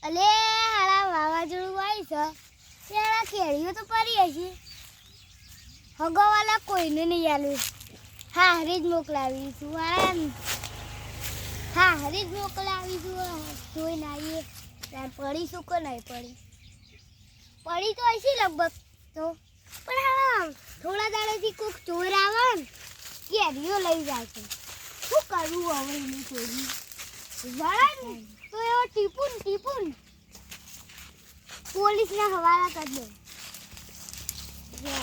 અલે હારા વાવાઝોડું આવી છે ત્યારે કેળીઓ તો પડી હશે હગવાલા કોઈને નહીં આલું હા હરી જ મોકલાવીશું હા હરી જ મોકલાવીશું જોઈને આવીએ ત્યારે પડીશું કે નહીં પડી તો હશે લગભગ તો પણ હા થોડા દાડોથી કોઈક ચોર આવે ને કેરીઓ લઈ જાય છે શું કરવું હવે એની ચોરી જરા તો એવો ટીપુન પોલીસને હવાલા કરી દે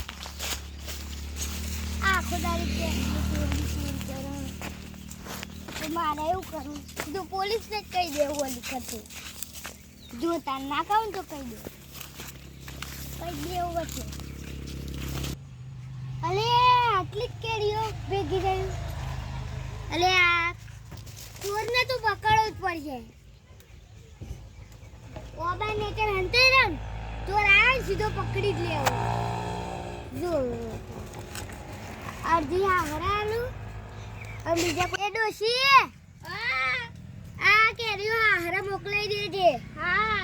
આખો દાડી ચોરી કરો તો મારે એવું કરું તો પોલીસને જ કહી દેવું ઓલી કરતું જો તાર ના કહું તો કહી દેવું છે અલે આટલી જ કેરીઓ ભેગી થઈ અલે આ ચોરને તો પકડવો જ પડશે ઓબા ને કે હંતે રમ ચોર આવે સીધો પકડી જ લેવો જો અડધી હાહરાનું અને બીજા કોઈ ડોશી આ કેરીઓ હાહરા મોકલાઈ દેજે હા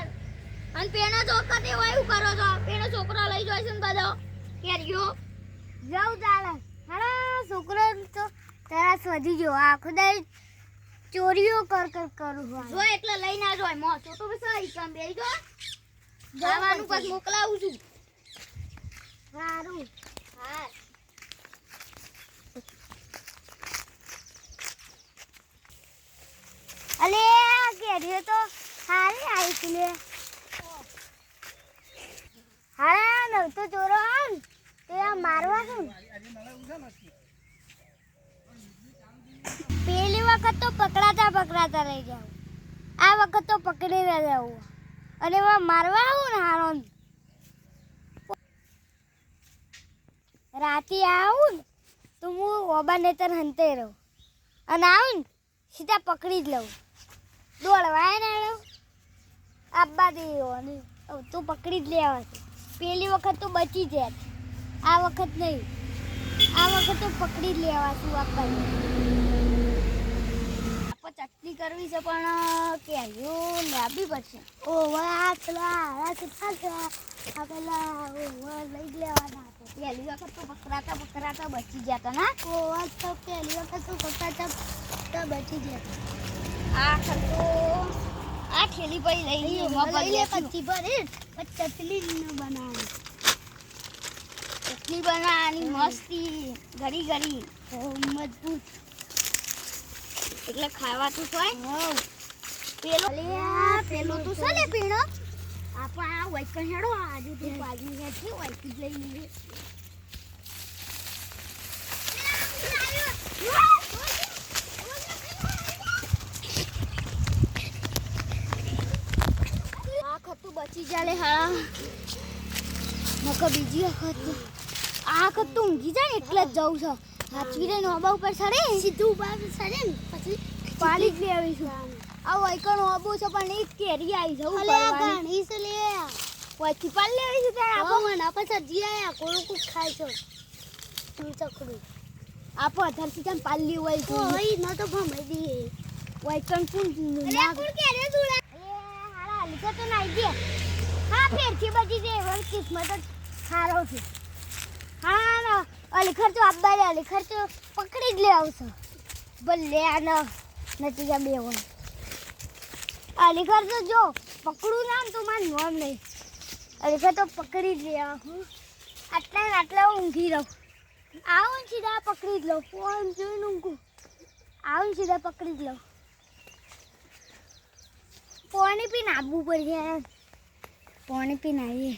અને પેનો છોકરો તે હોય એવું કરો છો પેનો છોકરો લઈ જાય છે ને બધો કેરીઓ જાઉં ચાલે હારા છોકરો તો તારા શોધી જો આખો દાડી ચોરીઓ કરું જો એટલે લઈને આવજો મો છોટો બસ કામ બેહી ગયો જવાનું પાસ મોકલાવું છું સારું હા અલે કેરીઓ તો હારી આવી છે લે હારા નવ તો ચોરો આમ તે મારવા છું પેલી વખત તો પકડાતા રહી જાવ આ વખત તો પકડી ના જાવ અને મારવા આવું ને હારો રાતે આવું ને તો હું ઓબા નેતર હંતે રહું અને આવું ને સીધા પકડી જ લઉં દોડવાય ના લઉં આબા દેવો ને તું પકડી જ લેવા પેલી વખત તો બચી જાય આ વખત નહીં આ વખત તો પકડી જ લેવા છું આપણને ચટણી કરવી છે પણ કેરીઓ લાવવી પડશે ઓ વાહ પેલા પેલા લઈ લેવાના પહેલી વખત તો પકડાતા બચી જતા ના ઓ વાત તો પહેલી વખત તો પકડાતા બચી જતા આ ખર્ચો આ ઠેલી પડી લઈ લે કચ્ચી ભરી ચટણી બનાવવાની મસ્તી ઘડી મજબૂત એટલે ખાવાતું હોય પેલો તો છે ને પીણો આપણે આ વાઈકણ હેડો આજુ તો બાજુ હેઠી વાઈકી લઈ લઈએ આ ખતું બચી જાલે હા નકર બીજી વખત આ વખત તો ઊંઘી જાય એટલે જ જવું છે હાચવી રે નોબા ઉપર ચડે સીધું ઉપર ચડે ને પછી પાલી જ લેવીશું આ વાઈકણ ઓબો છે પણ એક કેરી આવી છે અલે આ ઘણી છે લે વાઈકી પાલ લેવીશું તાર આપો મને આપા સજી આયા કોણ કુક ખાય છે તું ચકડું આપો અધર સીધા પાલ લી હોય છે ઓય ન તો ભમાઈ દીએ વાઈકણ પૂન ના કોણ કેરે દુડા એ હારા લીધો તો નાઈ દે હા ફેરથી બચી દે વર કિસ્મત જ હારો છે હા ના અલી ખર્ચો આપવા અલી ખર્ચો પકડી જ લે આવશે ભલે આ નથી જા બે હોય અલી ખર્ચો જો પકડું ના તો માર નોમ નહીં અલી ખર્ચો પકડી જ લે આટલા ઊંઘી રહું આવું સીધા પકડી જ લઉં ફોન જોઈને ઊંઘું આવું સીધા પકડી જ લઉં પાણી પીને આવવું પડશે પાણી પીને આવીએ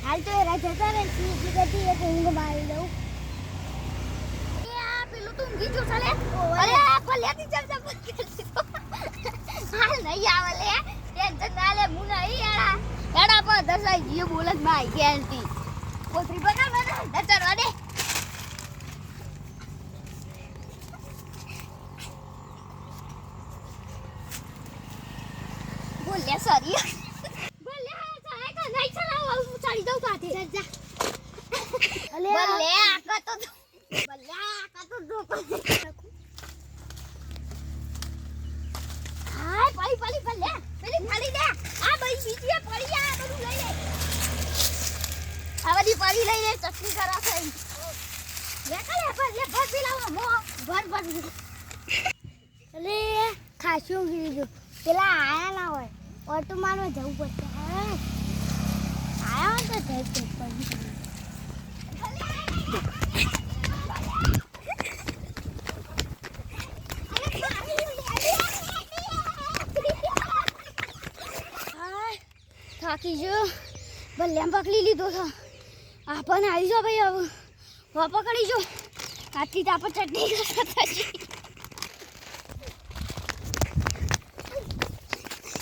હાલ તો એરા જતા રહે સીધી ગતિ એક ઊંઘ મારી દઉં એ આ પેલું તો ઊંઘી જો ચાલે અરે આ ફલિયાથી ચાલ હાલ નહીં આવે લે ટેન્શન ના લે હું નહીં એડા પર દસાઈ જીએ બોલત ભાઈ કેન્ટી કોથરી બનાવ ને દતર વાડે લે સરી ભલે ચાલે કે નહીં ચલાવો હું ચડી દઉં કાથી જા ભલે આકા તો જો હાય પડી ભલે પેલી ખાલી દે આ બઈ બીજી પડી આ બધું લઈ લે આ બધી પડી લઈ લે ચટણી કરા છે લે ભર પેલા મો ભર અલે ખાશું ગીરી પેલા આયા ના હોય ઓટોમાં જવું પડશે આયા તો જઈ પડી થાકી જો ભલે પકડી લીધો છે આપણને આવી જાઓ ભાઈ હવે પકડી જો આટલી તો આપણે ચટણી કરતા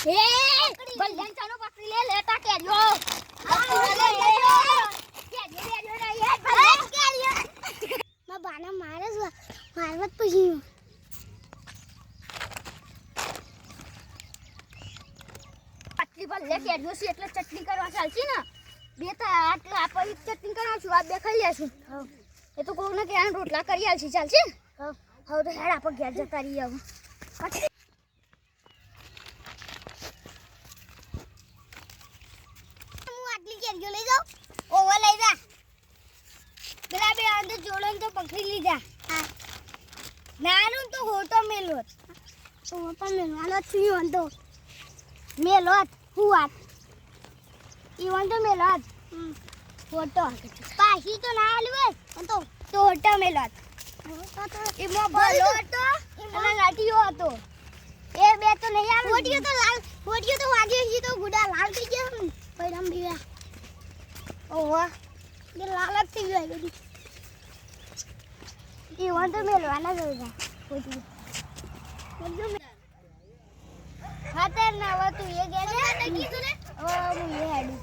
એ ભલે ચાનો પકડી લે લેતા કેજો માં બાના મારે જ મારવત પછી આટલી ભલે કેજો છે એટલે ચટણી કરવા ચાલશે ને બે તો આટલા આપણે ચટણી કરવા છું આ બે ખાઈ લેશું એ તો કોઈને કે આ રોટલા કરી આલશે ચાલશે હવે તો હેડ આપણે ઘેર જતા રહીએ હવે હું આટલી કેરીઓ લઈ જાઉં ઓવર લઈ જા પેલા બે અંદર જોડો તો પકડી લીધા હા નાનું તો હોટો મેલો તો હોટો મેલવાનો થયું તો મેલો હું વાત ઈવન તો મેલો ફોટો પાછી તો ના આલવે તો હોટો મેલો એમાં બોલો હતો અને લાઠીઓ હતો એ બે તો નહીં આલ ફોટીઓ તો વાગ્યો છે તો ગુડા લાલ થઈ ગયા પૈરામ ભીવા ઓવા એ લાલ જ થઈ ગયો બધી ઈવન તો મેલવાના જ હતા ફોટીઓ ખાતર ના હવે તું એ ગયા ને કીધું ને ઓ હું એ હેડી